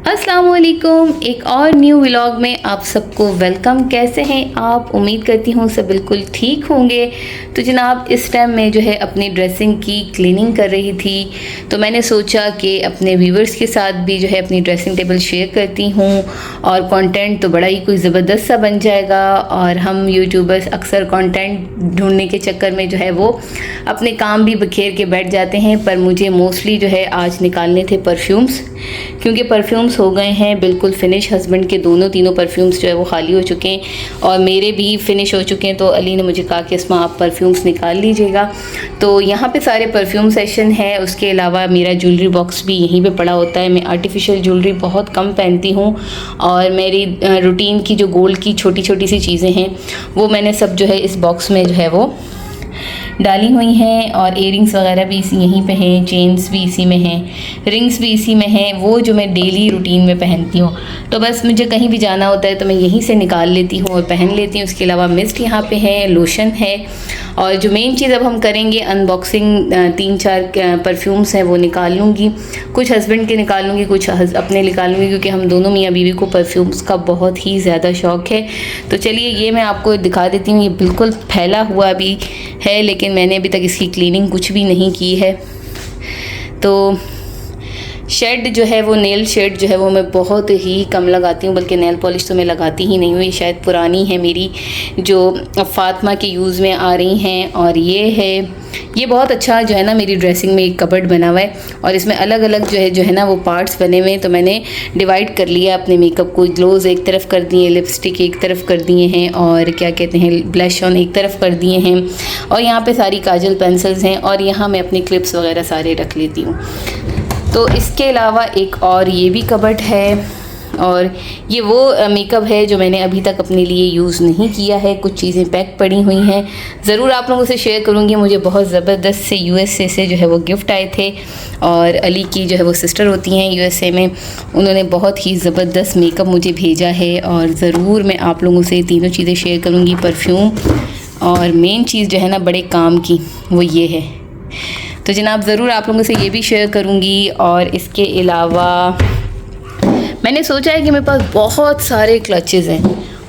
अस्सलाम वालेकुम। एक और न्यू व्लॉग में आप सबको वेलकम। कैसे हैं आप? उम्मीद करती हूँ सब बिल्कुल ठीक होंगे। तो जनाब इस टाइम मैं जो है अपनी ड्रेसिंग की क्लीनिंग कर रही थी, तो मैंने सोचा कि अपने व्यूवर्स के साथ भी जो है अपनी ड्रेसिंग टेबल शेयर करती हूँ और कंटेंट तो बड़ा ही कोई ज़बरदस्त सा बन जाएगा। और हम यूट्यूबर्स अक्सर कंटेंट ढूंढने के चक्कर में जो है वो अपने काम भी बखेर के बैठ जाते हैं, पर मुझे मोस्टली जो है आज निकालने थे परफ्यूम्स, क्योंकि परफ्यूम्स हो गए हैं बिल्कुल फिनिश। हस्बैंड के तीनों परफ्यूम्स जो है वो खाली हो चुके हैं और मेरे भी फिनिश हो चुके हैं। तो अली ने मुझे कहा कि इसमें आप परफ्यूम्स निकाल लीजिएगा। तो यहाँ पे सारे परफ्यूम सेशन है। उसके अलावा मेरा ज्वेलरी बॉक्स भी यहीं पे पड़ा होता है। मैं आर्टिफिशियल ज्वेलरी बहुत कम पहनती हूँ और मेरी रूटीन की जो गोल्ड की छोटी छोटी सी चीज़ें हैं वो मैंने सब जो है इस बॉक्स में जो है वो डाली हुई हैं। और इयरिंग्स वगैरह भी इसी यहीं पे हैं, चेन्स भी इसी में हैं, रिंग्स भी इसी में हैं, वो जो मैं डेली रूटीन में पहनती हूँ। तो बस मुझे कहीं भी जाना होता है तो मैं यहीं से निकाल लेती हूँ और पहन लेती हूँ। उसके अलावा मिस्ट यहाँ पे है, लोशन है। और जो मेन चीज़ अब हम करेंगे अनबॉक्सिंग, 3-4 परफ्यूम्स हैं वो निकाल लूँगी। कुछ हस्बैंड के निकाल लूँगी, कुछ अपने निकाल लूँगी, क्योंकि हम दोनों मियाँ बीवी को परफ्यूम्स का बहुत ही ज़्यादा शौक़ है। तो चलिए ये मैं आपको दिखा देती हूँ। ये बिल्कुल फैला हुआ भी है, लेकिन मैंने अभी तक इसकी क्लीनिंग कुछ भी नहीं की है। तो शेड जो है वो नेल शेड जो है वो मैं बहुत ही कम लगाती हूँ, बल्कि नेल पॉलिश तो मैं लगाती ही नहीं हूँ। ये शायद पुरानी है मेरी, जो अब फातिमा के यूज़ में आ रही हैं। और ये है, ये बहुत अच्छा जो है ना मेरी ड्रेसिंग में एक कबर्ड बना हुआ है और इसमें अलग अलग जो है ना वो पार्ट्स बने हुए हैं। तो मैंने डिवाइड कर लिया अपने मेकअप को। ग्लोज एक तरफ कर दिए, लिपस्टिक एक तरफ कर दिए हैं, और क्या कहते हैं ब्लश ऑन एक तरफ कर दिए हैं। और यहाँ पे सारी काजल पेंसिल्स हैं और यहाँ मैं अपनी क्लिप्स वगैरह सारे रख लेती हूँ। तो इसके अलावा एक और ये भी कबर्ड है, और ये वो मेकअप है जो मैंने अभी तक अपने लिए यूज़ नहीं किया है। कुछ चीज़ें पैक पड़ी हुई हैं, ज़रूर आप लोगों से शेयर करूँगी। मुझे बहुत ज़बरदस्त से USA से जो है वो गिफ्ट आए थे, और अली की जो है वो सिस्टर होती हैं USA में, उन्होंने बहुत ही ज़बरदस्त मेकअप मुझे भेजा है। और ज़रूर मैं आप लोगों से तीनों चीज़ें शेयर करूँगी, परफ्यूम और मेन चीज़ जो है ना बड़े काम की वो ये है। तो जनाब ज़रूर आप लोगों से ये भी शेयर करूँगी। और इसके अलावा मैंने सोचा है कि मेरे पास बहुत सारे क्लचेज़ हैं,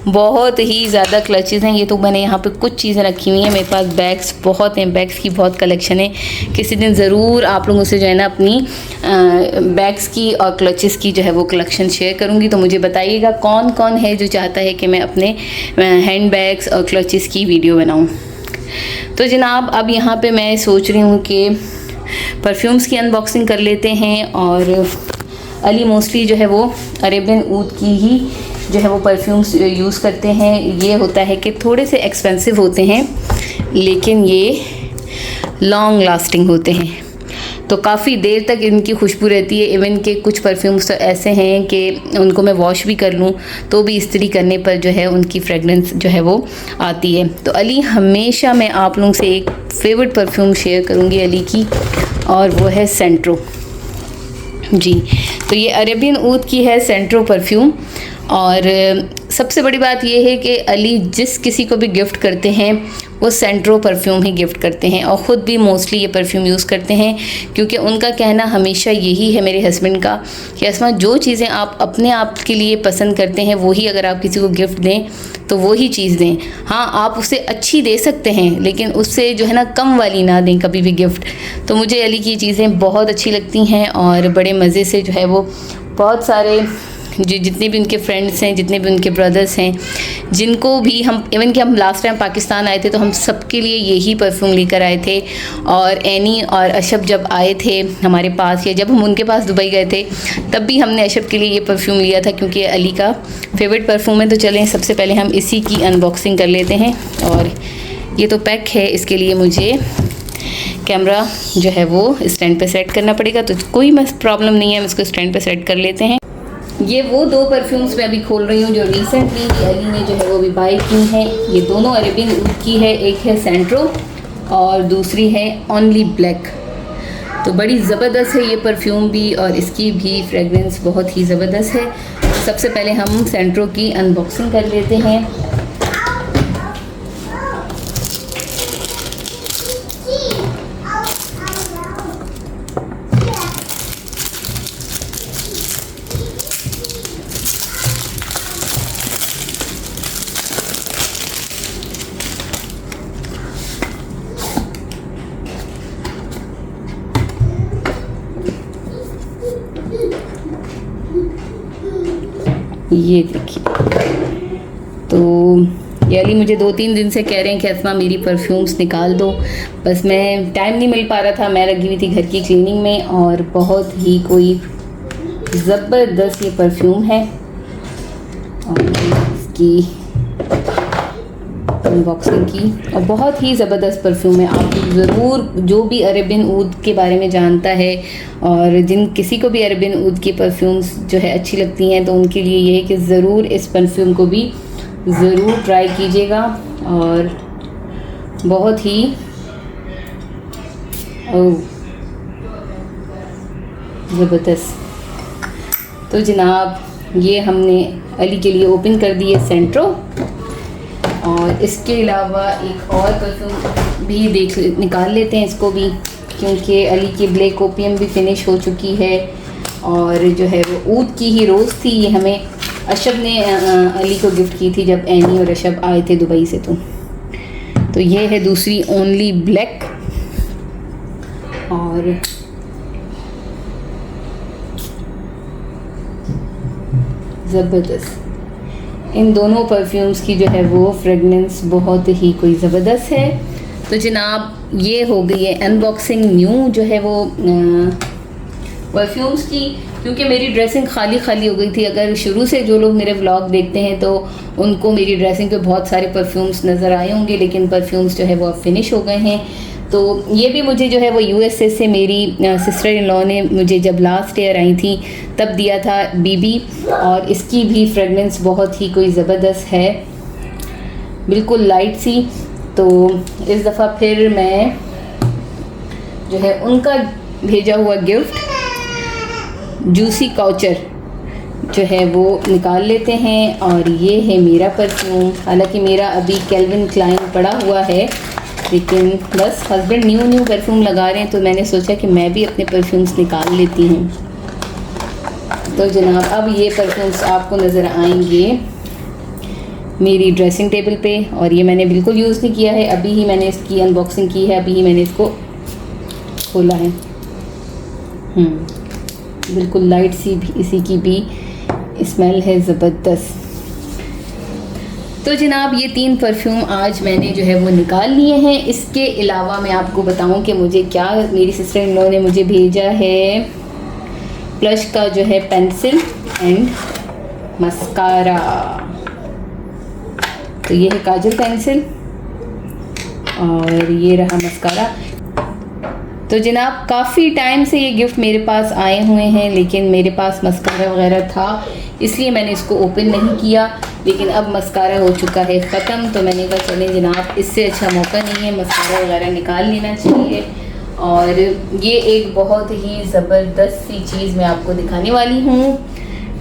बहुत ही ज़्यादा क्लचेज़ हैं। ये तो मैंने यहाँ पे कुछ चीज़ें रखी हुई हैं। मेरे पास बैग्स बहुत हैं, बैग्स की बहुत कलेक्शन है। किसी दिन ज़रूर आप लोगों से जो है ना अपनी बैग्स की और क्लचेज़ की जो है वो कलेक्शन शेयर करूँगी। तो मुझे बताइएगा कौन कौन है जो चाहता है कि मैं अपने हैंड बैग्स और क्लचेज़ की वीडियो बनाऊँ। तो जनाब अब यहाँ पे मैं सोच रही हूँ कि परफ्यूम्स की अनबॉक्सिंग कर लेते हैं। और अली मोस्टली जो है वो अरेबियन ऊद की ही जो है वो परफ्यूम्स यूज़ करते हैं। ये होता है कि थोड़े से एक्सपेंसिव होते हैं, लेकिन ये लॉन्ग लास्टिंग होते हैं, तो काफ़ी देर तक इनकी खुशबू रहती है। इवन के कुछ परफ्यूम्स तो ऐसे हैं कि उनको मैं वॉश भी कर लूँ तो भी इस्त्री करने पर जो है उनकी फ्रेगरेंस जो है वो आती है। तो अली हमेशा मैं आप लोगों से एक फेवरेट परफ्यूम शेयर करूँगी अली की, और वो है सेंट्रो जी। तो ये अरेबियन ऊद की है सेंट्रो परफ्यूम। और सबसे बड़ी बात ये है कि अली जिस किसी को भी गिफ्ट करते हैं वो सेंट्रो परफ्यूम ही गिफ्ट करते हैं, और ख़ुद भी मोस्टली ये परफ्यूम यूज़ करते हैं, क्योंकि उनका कहना हमेशा यही है मेरे हस्बैंड का कि अस्मा जो चीज़ें आप अपने आप के लिए पसंद करते हैं वही अगर आप किसी को गिफ्ट दें तो वही चीज़ दें। हाँ, आप उसे अच्छी दे सकते हैं, लेकिन उससे जो है ना कम वाली ना दें कभी भी गिफ्ट। तो मुझे अली की चीज़ें बहुत अच्छी लगती हैं और बड़े मज़े से जो है वो बहुत सारे जितने भी उनके फ्रेंड्स हैं, जितने भी उनके ब्रदर्स हैं, जिनको भी हम इवन कि हम लास्ट टाइम पाकिस्तान आए थे तो हम सबके लिए यही परफ्यूम लेकर आए थे। और एनी और अशब जब आए थे हमारे पास, या जब हम उनके पास दुबई गए थे, तब भी हमने अशब के लिए ये परफ्यूम लिया था, क्योंकि अली का फेवरेट परफ्यूम है। तो चलें सबसे पहले हम इसी की अनबॉक्सिंग कर लेते हैं। और ये तो पैक है, इसके लिए मुझे कैमरा जो है वो स्टैंड पे सेट करना पड़ेगा, तो कोई प्रॉब्लम नहीं है, हम इसको स्टैंड पे सेट कर लेते हैं। ये वो 2 परफ्यूम्स मैं अभी खोल रही हूँ जो रिसेंटली अली ने जो है वो भी बाई की हैं। ये दोनों अरेबियन ऊद की है, एक है सेंट्रो और दूसरी है ओनली ब्लैक। तो बड़ी ज़बरदस्त है ये परफ्यूम भी, और इसकी भी फ्रेगरेंस बहुत ही ज़बरदस्त है। सबसे पहले हम सेंट्रो की अनबॉक्सिंग कर लेते हैं। ये देखिए। तो ये अली मुझे 2-3 दिन से कह रहे हैं कि अस्मा मेरी परफ्यूम्स निकाल दो, बस मैं टाइम नहीं मिल पा रहा था, मैं लगी हुई थी घर की क्लीनिंग में। और बहुत ही कोई ज़बरदस्त ये परफ्यूम है और इसकी अनबॉक्सिंग की, और बहुत ही ज़बरदस्त परफ्यूम है। आप ज़रूर, जो भी अरेबियन ऊद के बारे में जानता है और जिन किसी को भी अरेबियन ऊद की परफ्यूम्स जो है अच्छी लगती हैं, तो उनके लिए ये है कि ज़रूर इस परफ्यूम को भी ज़रूर ट्राई कीजिएगा। और बहुत ही ज़बरदस्त। तो जनाब ये हमने अली के लिए ओपन कर दी है सेंट्रो, और इसके अलावा एक और परफ्यूम भी निकाल लेते हैं इसको भी, क्योंकि अली की ब्लैक ओपियम भी फिनिश हो चुकी है। और जो है वो ऊद की ही रोज़ थी, ये हमें अशब ने अली को गिफ्ट की थी जब एनी और अशब आए थे दुबई से। तो ये है दूसरी ओनली ब्लैक। और ज़बरदस्त, इन दोनों परफ्यूम्स की जो है वो फ्रेगनेंस बहुत ही कोई ज़बरदस्त है। तो जनाब ये हो गई है अनबॉक्सिंग न्यू जो है वो परफ्यूम्स की, क्योंकि मेरी ड्रेसिंग खाली हो गई थी। अगर शुरू से जो लोग मेरे व्लॉग देखते हैं तो उनको मेरी ड्रेसिंग पे बहुत सारे परफ्यूम्स नज़र आए होंगे, लेकिन परफ्यूम्स जो है वो अब फिनिश हो गए हैं। तो ये भी मुझे जो है वो यूएसए से मेरी सिस्टर इन लॉ ने मुझे जब लास्ट ईयर आई थी तब दिया था बीबी, और इसकी भी फ्रेगनेंस बहुत ही कोई ज़बरदस्त है, बिल्कुल लाइट सी। तो इस दफ़ा फिर मैं जो है उनका भेजा हुआ गिफ्ट जूसी काउचर जो है वो निकाल लेते हैं। और ये है मेरा परफ्यूम, हालांकि मेरा अभी कैल्विन क्लाइन पड़ा हुआ है, लेकिन बस हस्बैंड न्यू परफ्यूम लगा रहे हैं तो मैंने सोचा कि मैं भी अपने परफ्यूम्स निकाल लेती हूँ। तो जनाब अब ये परफ्यूम्स आपको नज़र आएंगे मेरी ड्रेसिंग टेबल पे, और ये मैंने बिल्कुल यूज़ नहीं किया है, अभी ही मैंने इसकी अनबॉक्सिंग की है, अभी ही मैंने इसको खोला है। बिल्कुल लाइट सी भी इसी की भी स्मेल है ज़बरदस्त। तो जनाब ये 3 परफ्यूम आज मैंने जो है वो निकाल लिए हैं। इसके अलावा मैं आपको बताऊं कि मुझे क्या मेरी सिस्टर इन लॉ ने मुझे भेजा है, प्लश का जो है पेंसिल एंड मस्कारा। तो ये है काजल पेंसिल और ये रहा मस्कारा। तो जनाब काफ़ी टाइम से ये गिफ्ट मेरे पास आए हुए हैं, लेकिन मेरे पास मस्कारा वगैरह था इसलिए मैंने इसको ओपन नहीं किया, लेकिन अब मस्कारा हो चुका है ख़त्म। तो मैंने कहा चलें जनाब, इससे अच्छा मौका नहीं है, मस्कारा वगैरह निकाल लेना चाहिए। और ये एक बहुत ही ज़बरदस्त सी चीज़ मैं आपको दिखाने वाली हूँ,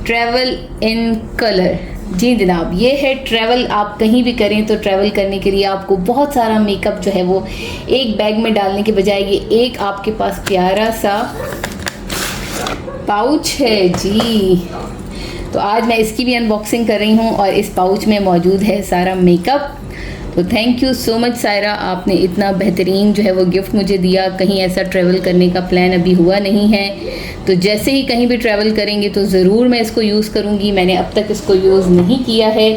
ट्रैवल इन कलर। जी जनाब, ये है ट्रैवल। आप कहीं भी करें तो ट्रैवल करने के लिए आपको बहुत सारा मेकअप जो है वो एक बैग में डालने के बजाय ये एक आपके पास प्यारा सा पाउच है जी। तो आज मैं इसकी भी अनबॉक्सिंग कर रही हूँ और इस पाउच में मौजूद है सारा मेकअप। तो thank you so much Saira, आपने इतना बेहतरीन जो है वो गिफ्ट मुझे दिया। कहीं ऐसा ट्रैवल करने का प्लान अभी हुआ नहीं है, तो जैसे ही कहीं भी ट्रैवल करेंगे तो ज़रूर मैं इसको यूज़ करूँगी। मैंने अब तक इसको यूज़ नहीं किया है,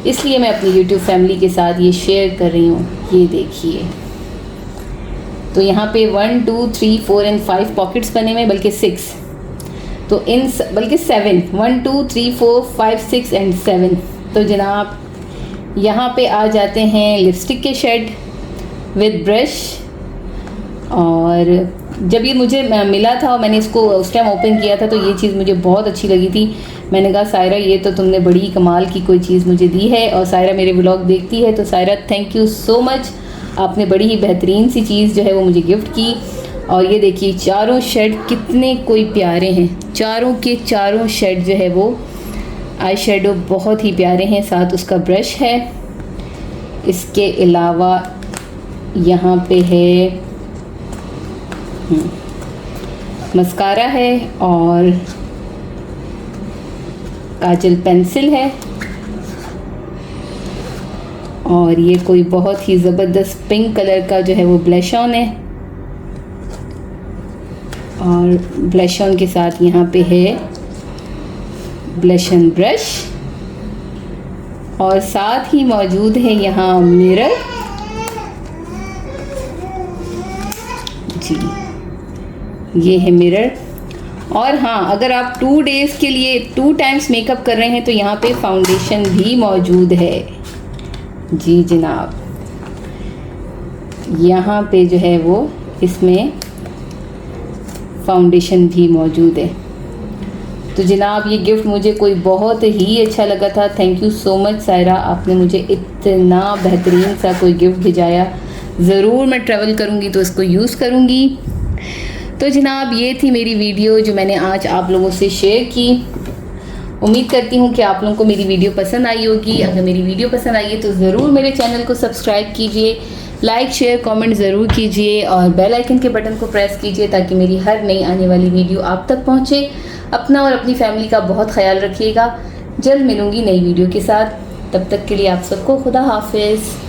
इसलिए मैं अपनी यूट्यूब फैमिली के साथ ये शेयर कर रही हूँ। ये देखिए, तो यहाँ पे 1 2 3 4 एंड 5 पॉकेट्स बने हुए, बल्कि 6, तो बल्कि 7, 1 2 3 4 5 6 एंड 7। तो जनाब यहाँ पे आ जाते हैं लिपस्टिक के शेड विद ब्रश। और जब ये मुझे मिला था और मैंने इसको उस टाइम ओपन किया था तो ये चीज़ मुझे बहुत अच्छी लगी थी। मैंने कहा सायरा ये तो तुमने बड़ी कमाल की कोई चीज़ मुझे दी है, और सायरा मेरे व्लॉग देखती है, तो Saira thank you so much, आपने बड़ी ही बेहतरीन सी चीज़ जो है वो मुझे गिफ्ट की। और ये देखिए चारों शेड कितने कोई प्यारे हैं, चारों के चारों शेड जो है वो आई शेडो बहुत ही प्यारे हैं, साथ उसका ब्रश है। इसके अलावा यहाँ पे है मस्कारा है और काजल पेंसिल है, और ये कोई बहुत ही ज़बरदस्त पिंक कलर का जो है वो ब्लश ऑन है, और ब्लश ऑन के साथ यहाँ पे है ब्लश एंड ब्रश। और साथ ही मौजूद है यहाँ मिरर जी, ये है मिरर। और हाँ, अगर आप 2 डेज़ के लिए 2 टाइम्स मेकअप कर रहे हैं तो यहाँ पे फाउंडेशन भी मौजूद है जी जनाब। यहाँ पे जो है वो इसमें फाउंडेशन भी मौजूद है। तो जनाब ये गिफ्ट मुझे कोई बहुत ही अच्छा लगा था। Thank you so much Saira, आपने मुझे इतना बेहतरीन सा कोई गिफ्ट भिजाया। ज़रूर मैं ट्रैवल करूँगी तो इसको यूज़ करूँगी। तो जनाब ये थी मेरी वीडियो जो मैंने आज आप लोगों से शेयर की। उम्मीद करती हूँ कि आप लोगों को मेरी वीडियो पसंद आई होगी। अगर मेरी वीडियो पसंद आई है तो ज़रूर मेरे चैनल को सब्सक्राइब कीजिए, लाइक शेयर कमेंट ज़रूर कीजिए और बेल आइकन के बटन को प्रेस कीजिए ताकि मेरी हर नई आने वाली वीडियो आप तक पहुँचे। अपना और अपनी फैमिली का बहुत ख्याल रखिएगा। जल्द मिलूँगी नई वीडियो के साथ। तब तक के लिए आप सबको खुदा हाफिज़।